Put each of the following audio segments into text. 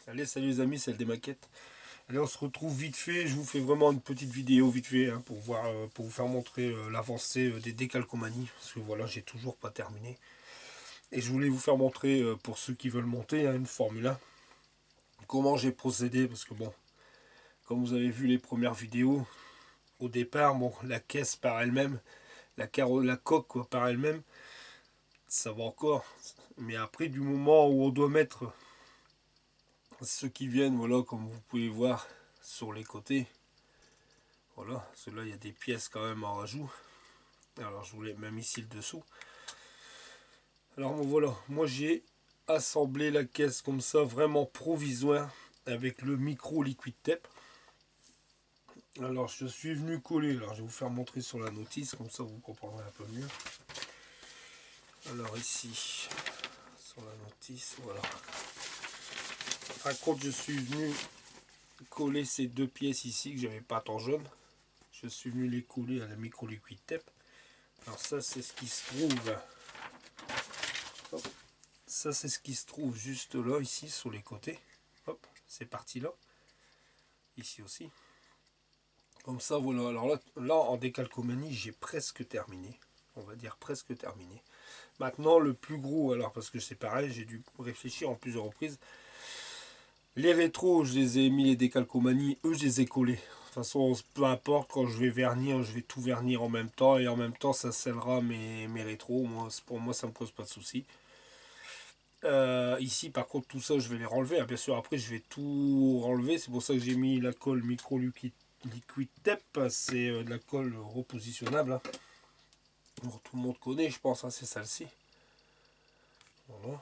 Allez, salut les amis, c'est le des maquettes. Allez, on se retrouve vite fait. Je vous fais vraiment une petite vidéo vite fait hein, pour voir, pour vous faire montrer l'avancée des décalcomanies. Parce que voilà, j'ai toujours pas terminé. Et je voulais vous faire montrer, pour ceux qui veulent monter hein, une Formule 1, comment j'ai procédé. Parce que bon, comme vous avez vu les premières vidéos, au départ, bon, la caisse par elle-même, la coque quoi, par elle-même, ça va encore. Mais après, du moment où on doit mettre ceux qui viennent, voilà, comme vous pouvez voir sur les côtés. Voilà, ceux-là, il y a des pièces quand même en rajout. Alors, je voulais même ici le dessous. Alors, bon, voilà, moi j'ai assemblé la caisse comme ça, vraiment provisoire, avec le micro liquid tape. Alors, je suis venu coller. Alors, je vais vous faire montrer sur la notice, comme ça vous comprendrez un peu mieux. Alors, ici, sur la notice, voilà. Par contre, je suis venu coller ces deux pièces ici que j'avais pas en jaune. Je suis venu les coller à la micro liquid tape. Alors ça c'est ce qui se trouve. Hop. Ça c'est ce qui se trouve juste là, ici, sur les côtés. Hop, c'est parti là. Ici aussi. Comme ça, voilà. Alors là en décalcomanie, j'ai presque terminé. On va dire presque terminé. Maintenant, le plus gros, alors parce que c'est pareil, j'ai dû réfléchir en plusieurs reprises. Les rétros, je les ai mis les décalcomanies, eux, je les ai collés. De toute façon, peu importe, quand je vais vernir, je vais tout vernir en même temps. Et en même temps, ça scellera mes rétros. Moi, pour moi, ça ne me pose pas de souci. Ici, par contre, tout ça, je vais les renlever. Bien sûr, après, je vais tout renlever. C'est pour ça que j'ai mis la colle micro liquid tape. C'est de la colle repositionnable. Hein. Bon, tout le monde connaît, je pense. Hein, c'est celle-ci. Voilà.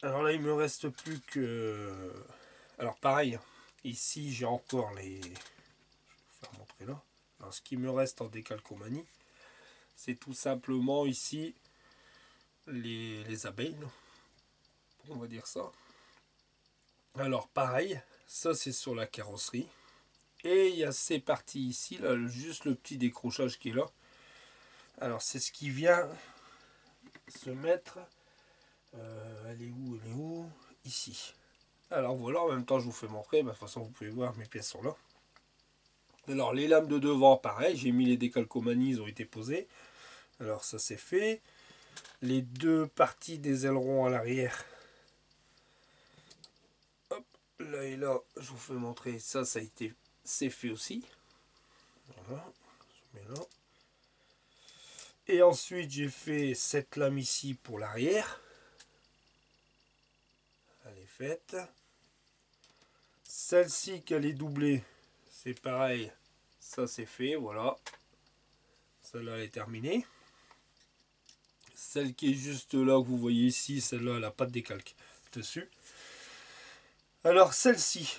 Alors là, il me reste plus que... Alors pareil, ici j'ai encore les... Je vais vous faire montrer là. Alors ce qui me reste en décalcomanie, c'est tout simplement ici les abeilles. On va dire ça. Alors pareil, ça c'est sur la carrosserie. Et il y a ces parties ici, là, juste le petit décrochage qui est là. Alors c'est ce qui vient se mettre... elle est où? Elle est où? Ici. Alors voilà, en même temps je vous fais montrer. De toute façon vous pouvez voir, mes pièces sont là. Alors les lames de devant, pareil, j'ai mis les décalcomanies, ils ont été posées. Alors ça c'est fait. Les deux parties des ailerons à l'arrière. Hop, là et là, je vous fais montrer. Ça a été, c'est fait aussi. Voilà, je mets là. Et ensuite j'ai fait cette lame ici pour l'arrière. Elle est faite. Celle-ci qu'elle est doublée, c'est pareil. Ça c'est fait, voilà. Celle-là elle est terminée. Celle qui est juste là que vous voyez ici, celle-là elle n'a pas de décalque dessus. Alors celle-ci,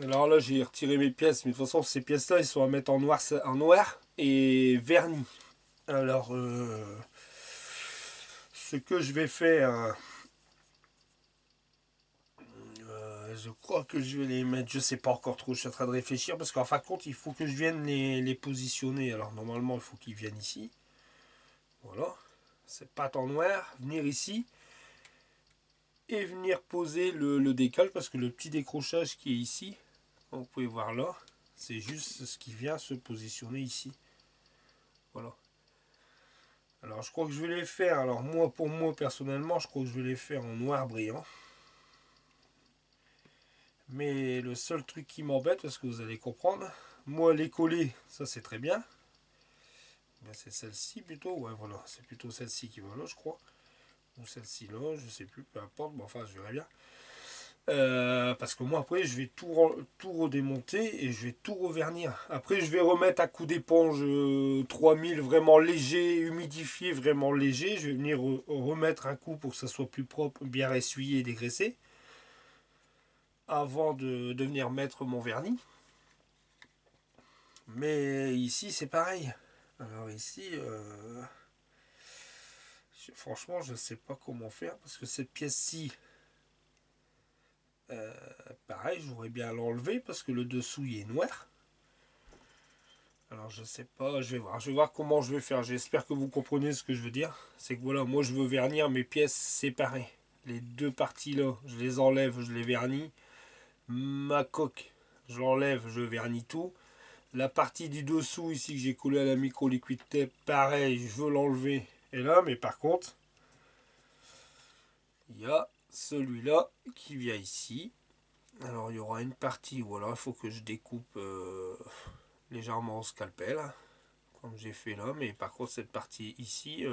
alors là j'ai retiré mes pièces, mais de toute façon ces pièces-là ils sont à mettre en noir et vernis. Alors ce que je vais faire, je crois que je vais les mettre, je sais pas encore trop, je suis en train de réfléchir parce qu'en fin de compte il faut que je vienne les positionner. Alors normalement il faut qu'ils viennent ici. Voilà, c'est pas en noir, venir ici. Et venir poser le décal parce que le petit décrochage qui est ici, comme vous pouvez voir là, c'est juste ce qui vient se positionner ici. Voilà. Alors je crois que je vais les faire, alors moi pour moi personnellement, je crois que je vais les faire en noir brillant. Mais le seul truc qui m'embête, parce que vous allez comprendre, moi les coller, ça c'est très bien. C'est celle-ci plutôt, ouais voilà, c'est plutôt celle-ci qui va là je crois. Ou celle-ci là, je sais plus, peu importe, mais enfin je verrai bien. Parce que moi après je vais tout redémonter et je vais tout revernir. Après je vais remettre à coup d'éponge 3000 vraiment léger, humidifié vraiment léger. Je vais venir remettre un coup pour que ça soit plus propre, bien essuyé et dégraissé. Avant de venir mettre mon vernis. Mais ici c'est pareil. Alors ici, franchement je sais pas comment faire parce que cette pièce-ci, pareil, j'aurais bien l'enlever parce que le dessous il est noir. Alors je sais pas, je vais voir comment je vais faire. J'espère que vous comprenez ce que je veux dire. C'est que voilà, moi je veux vernir mes pièces séparées. Les deux parties là, je les enlève, je les vernis. Ma coque, je l'enlève, je vernis tout. La partie du dessous ici que j'ai collé à la micro liquid tape, pareil, je veux l'enlever. Et là, mais par contre, il y a celui-là qui vient ici. Alors il y aura une partie où alors il faut que je découpe légèrement au scalpel, comme j'ai fait là. Mais par contre cette partie ici,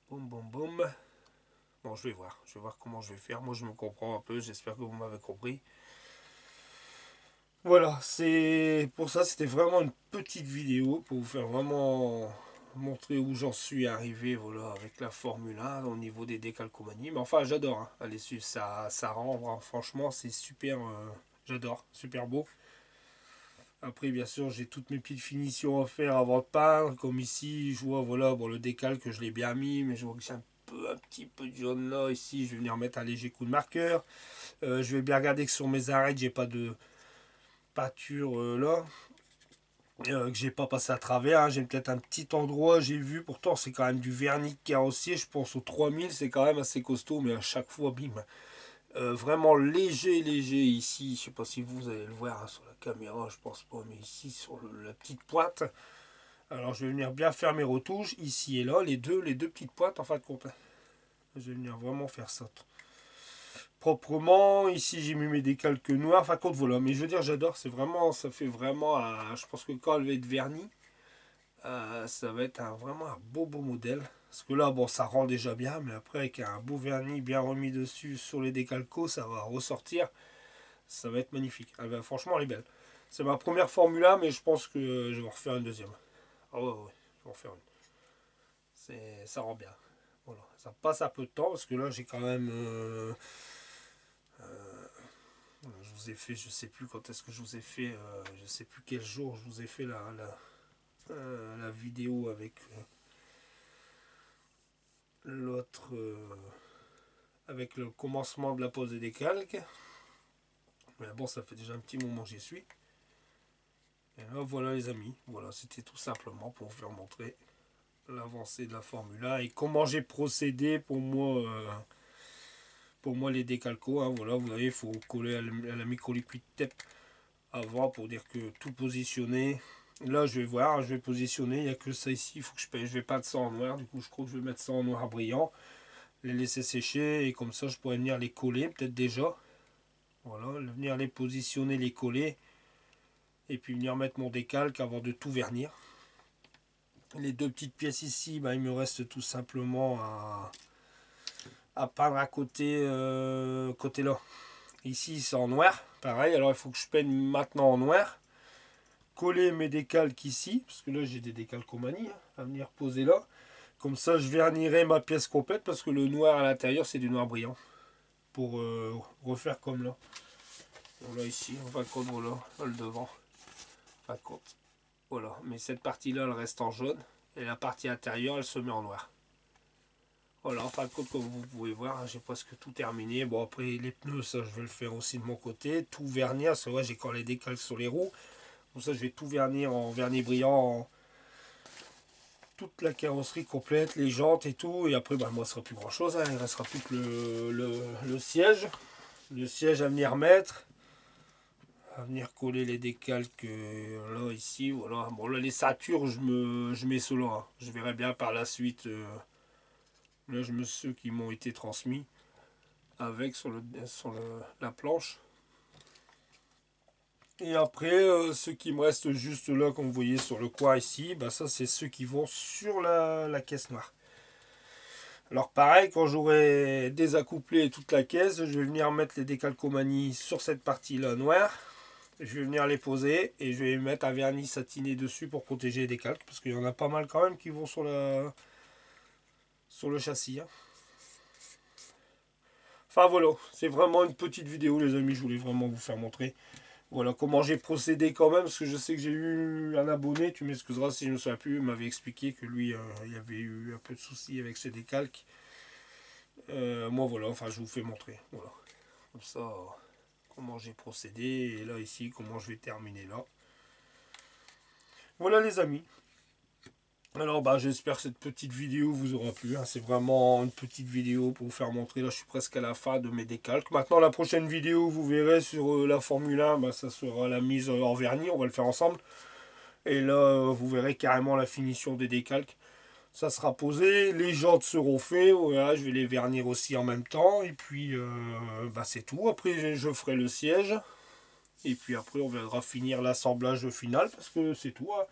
boum boum boum. Bon, je vais voir comment je vais faire. Moi je me comprends un peu, j'espère que vous m'avez compris. Voilà, c'est pour ça, c'était vraiment une petite vidéo pour vous faire vraiment montrer où j'en suis arrivé, voilà, avec la Formule 1 au niveau des décalcomanies. Mais enfin, j'adore, hein. Allez, ça rend, hein, franchement, c'est super, j'adore, super beau. Après, bien sûr, j'ai toutes mes petites finitions à faire avant de peindre, comme ici, je vois, voilà, bon, le décalque, je l'ai bien mis, mais je vois que j'ai un petit peu de jaune là, ici, je vais venir mettre un léger coup de marqueur. Je vais bien regarder que sur mes arêtes, j'ai pas de pâture là. Que j'ai pas passé à travers, hein. J'ai peut-être un petit endroit, j'ai vu, pourtant c'est quand même du vernis carrossier, je pense au 3000, c'est quand même assez costaud, mais à chaque fois, bim, vraiment léger, léger ici, je sais pas si vous allez le voir, hein, sur la caméra, je pense pas, mais ici sur la petite pointe. Alors je vais venir bien faire mes retouches, ici et là, les deux petites pointes en fin de compte. Je vais venir vraiment faire ça proprement. Ici j'ai mis mes décalques noirs, enfin compte voilà, mais je veux dire j'adore, c'est vraiment, ça fait vraiment je pense que quand elle va être vernie, ça va être vraiment un beau modèle. Parce que là, bon, ça rend déjà bien, mais après, avec un beau vernis bien remis dessus sur les décalcos, ça va ressortir. Ça va être magnifique. Franchement, elle est belle. C'est ma première Formule 1, mais je pense que je vais en refaire une deuxième. Ah ouais, ouais, je vais en faire une. Ça rend bien. Voilà. Ça passe un peu de temps, parce que là, j'ai quand même... je vous ai fait, je sais plus quand est-ce que je vous ai fait, je sais plus quel jour je vous ai fait la vidéo avec l'autre... avec le commencement de la pose des calques. Mais bon, ça fait déjà un petit moment que j'y suis. Et là, voilà les amis. Voilà, c'était tout simplement pour vous faire montrer l'avancée de la Formule 1 et comment j'ai procédé pour moi les décalcos. Hein. Voilà, vous voyez, il faut coller à la micro liquid tape avant pour dire que tout positionné. Là, je vais voir, je vais positionner. Il n'y a que ça ici. Il faut que je vais pas de ça en noir. Du coup, je crois que je vais mettre ça en noir brillant. Les laisser sécher et comme ça, je pourrais venir les coller peut-être déjà. Voilà, venir les positionner, les coller. Et puis venir mettre mon décalque avant de tout vernir. Les deux petites pièces ici, bah, il me reste tout simplement à peindre à côté là. Ici c'est en noir, pareil, alors il faut que je peigne maintenant en noir. Coller mes décalques ici, parce que là j'ai des décalcomanies à venir poser là. Comme ça je vernirai ma pièce complète parce que le noir à l'intérieur c'est du noir brillant. Pour refaire comme là. Voilà ici, on va compte, voilà, le devant. Pas de compte. Voilà, mais cette partie-là, elle reste en jaune. Et la partie intérieure, elle se met en noir. Voilà, en fin de compte, comme vous pouvez voir, hein, j'ai presque tout terminé. Bon, après, les pneus, ça, je vais le faire aussi de mon côté. Tout vernir, c'est vrai, j'ai quand les décalques sur les roues. Comme ça, je vais tout vernir en vernis brillant. Toute la carrosserie complète, les jantes et tout. Et après, bah, moi, ce sera plus grand-chose. Hein. Il ne restera plus que le siège. Le siège à venir mettre. À venir coller les décalques là, ici, voilà. Bon, là, les ceintures, je mets cela. Hein. Je verrai bien par la suite. Là, je me ceux qui m'ont été transmis avec sur la planche. Et après, ceux qui me restent juste là, comme vous voyez sur le coin ici, bah ça, c'est ceux qui vont sur la caisse noire. Alors pareil, quand j'aurai désaccouplé toute la caisse, je vais venir mettre les décalcomanies sur cette partie-là noire. Je vais venir les poser et je vais mettre un vernis satiné dessus pour protéger les décalques parce qu'il y en a pas mal quand même qui vont sur le châssis. Hein. Enfin voilà, c'est vraiment une petite vidéo les amis, je voulais vraiment vous faire montrer. Voilà comment j'ai procédé quand même, parce que je sais que j'ai eu un abonné, tu m'excuseras si je ne me souviens plus, il m'avait expliqué que lui, il avait eu un peu de soucis avec ses décalques. Moi voilà, enfin je vous fais montrer, voilà. Comme ça, comment j'ai procédé, et là ici, comment je vais terminer là. Voilà les amis. Alors bah j'espère que cette petite vidéo vous aura plu, hein. C'est vraiment une petite vidéo pour vous faire montrer. Là je suis presque à la fin de mes décalques. Maintenant la prochaine vidéo vous verrez sur la Formule 1, bah, ça sera la mise en vernis, on va le faire ensemble. Et là vous verrez carrément la finition des décalques. Ça sera posé, les jantes seront faites, voilà, je vais les vernir aussi en même temps. Et puis bah, c'est tout. Après je ferai le siège. Et puis après on viendra finir l'assemblage final parce que c'est tout, hein.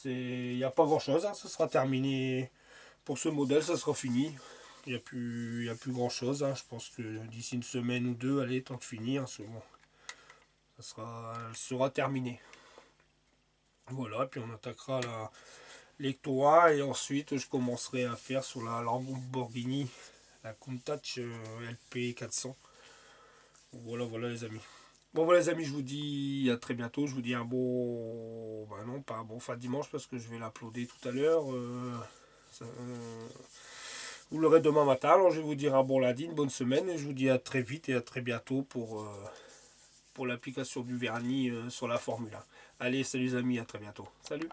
Il n'y a pas grand chose, hein. Ça sera terminé pour ce modèle, ça sera fini. Il y a plus grand chose, hein. Je pense que d'ici une semaine ou deux, allez, temps de finir, c'est bon. Elle sera terminée. Voilà, puis on attaquera l'Ectora et ensuite je commencerai à faire sur la Lamborghini, la Countach LP 400. Voilà, voilà les amis. Bon voilà les amis, je vous dis à très bientôt. Je vous dis un bon... Bah non, pas un bon fin de dimanche parce que je vais l'uploader tout à l'heure. Vous l'aurez demain matin. Alors je vais vous dire un bon lundi, une bonne semaine. Et je vous dis à très vite et à très bientôt pour l'application du vernis sur la Formule 1. Allez, salut les amis, à très bientôt. Salut.